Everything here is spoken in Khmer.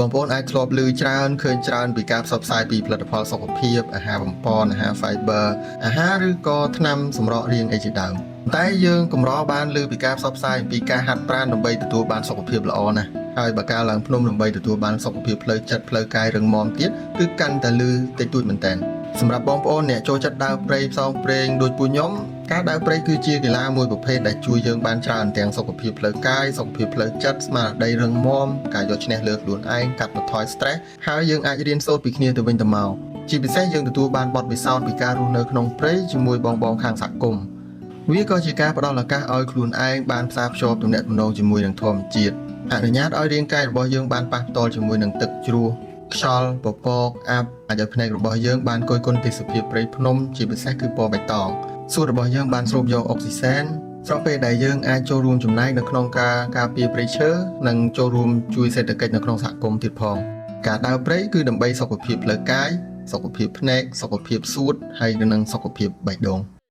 បងប្អូនអាចធ្លាប់ឮច្រើនឃើញច្រើនពីការផ្សព្វផ្សាយពីផលិតផលសុខភាពអាហារបំប៉នអាហារ fiber អាហារឬក៏ថ្នាំសម្រក់រាងអីជាដើមតែយើងកម្របានឮពីការផ្សព្វផ្សាយអំពីការហាត់ប្រាណដើម្បីទទួលបានសុខភាពល្អណាស់ហើយបើការឡើងភ្នំដើម្បីទទួលបានសុខភាពផ្លូវចិត្តផ្លូវកាយរឹងមាំទៀតគឺកាន់តែឮតិចតួចមែនតើសម្រាប់បងប្អូនអ្នកចូលចិត្តដើរព្រៃផ្សងព្រេងដូចពួកខ្ញុំការដើរព្រៃគឺជាកីឡាមួយប្រភេទដែលជួយយើងបានច្រើនទាំងសុខភាពផ្លូវកាយសុខភាពផ្លូវចិត្តស្មារតីរឹងមាំការយកឈ្នះលើខ្លួនឯងកាត់បន្ថយ stress ហើយយើងអាចរៀនសូត្រពីគ្នាទៅវិញទៅមកជាពិសេសយើងទទួលបានបទពិសោធន៍ពីការរស់នៅក្នុងព្រៃជាមួយបងខាងសហគមន៍វាក៏ជាការផ្ដល់ឱកាសឲ្យខ្លួនឯងបានផ្សារភ្ជាប់ទំនាក់ទំនងជាមួយនឹងធម្មជាតិអនុញ្ញាតឲ្យរាងកាយរបស់យើងបានប៉ះផ្ទាល់ជាមួយនឹងទឹកជ្រោះខ្យល់ពពកអាប់អាចឲ្យភ្នែករបស់យើងបានគយគន់ទេសភាពព្រៃភ្នំជាពិសេសគឺពណ៌បៃតងសួតរបស់យើងបានស្រូបយកអុកស៊ីសែនស្របពេលដែលយើងអាចចូលរួមចំណែកនៅក្នុងការការពារព្រៃឈើនិងចូលរួមជួយសេដ្ឋកិច្ចនៅក្នុងសហគមន៍ទៀតផងការដើរព្រៃគឺដើម្បីសុខភាពផ្លូវកាយសុខភាពភ្នែកសុខភាពសួតហើយនិងសុខភាពបេះដូង